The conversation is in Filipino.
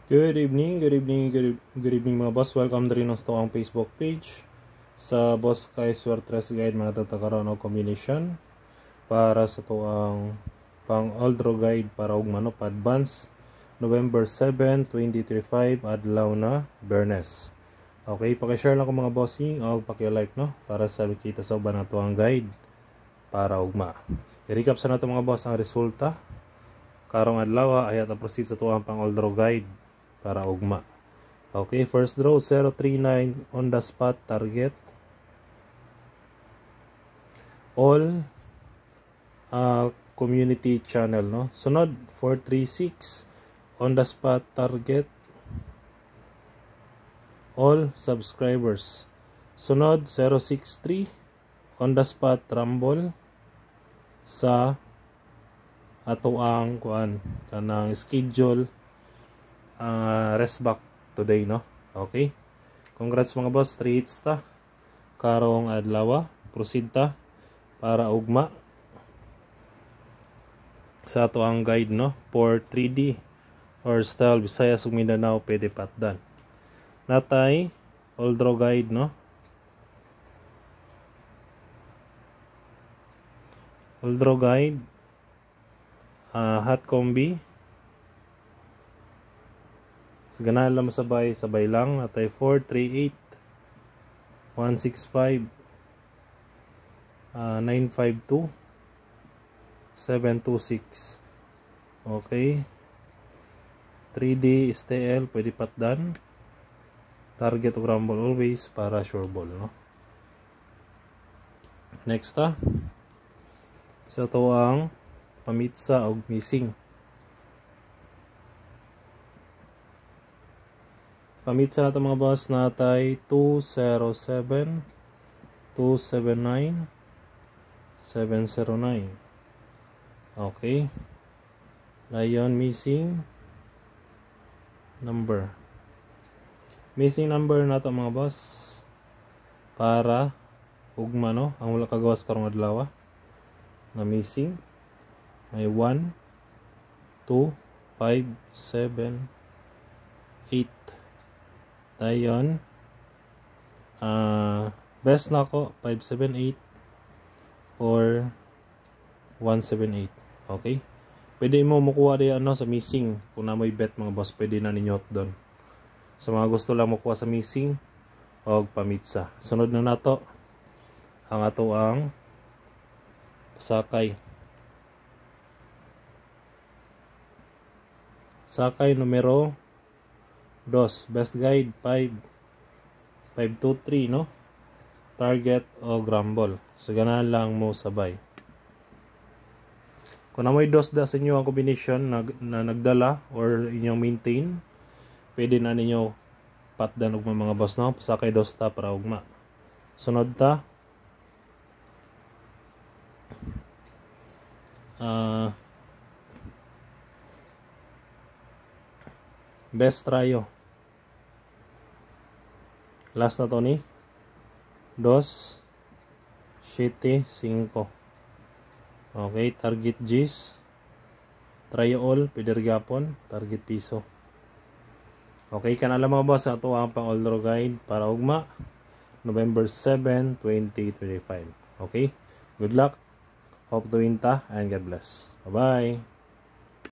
Good evening mga boss. Welcome na rin sa ang Facebook page. Sa Boss Kay Swertres Guide, mga tatakaroon o combination para sa tuang pang Aldro Guide para og manop advance November 7, 2025 adlaw na Bernes. Okay, paki-share lang ko mga bossing o paki-like no para sa kita sa uban nato ang guide para ugma. I-recap sa nato mga boss ang resulta karong adlaw ay ata proceed sa tuang pang Aldro Guide para ugma. Okay, first draw 039 on the spot target. All community channel no. Sunod 436 on the spot target. All subscribers. Sunod 063 on the spot rumble sa ato ang kuan kanang schedule rest back today no. Okay, congrats mga boss, 3 hits ta karong adlaw. Proceed ta para ugma sa ato ang guide no for 3D or style Visayas ug Mindanao pwede patdan. Natay Aldro Guide no. Aldro Guide hot combi. So, ganahan lang sabay lang. Natay 438 165 952 726. Okay, 3D STL pwede patdan. Target o rumble always para sure ball no. Next so ito ang pamitsa o missing. Pamitsa nato mga boss, natay 207 279 709. Okay, Lion missing number nato mga boss para ugma no ang wala kagawas karong adlaw na missing may 1 2 5 7 8 tayon. Best na ko 578 or 178. Okay, pwede mo makuha di ano sa missing kung na may bet mga boss, pwede na ninyo doon. Sa mga gusto lang makuha sa missing o pamitsa, sunod na nato ang ato ang sakay numero 2, best guide 523 no, target o grumble. So ganahan lang mo sabay. Kung namoy dos da sa inyo ang combination na nagdala or inyong maintain, pwede na ninyo patdan ugma mga boss no. Pasakay dos ta para ugma. Sunod ta best tryo. Last na to ni 2 7 5. Okay, target G's, try all, pwede gyapon, target piso. Okay, kanala mga boss, ato ang pang Aldro Guide para ugma November 7, 2025. Okay, good luck, hope to win ta, and God bless. Bye bye.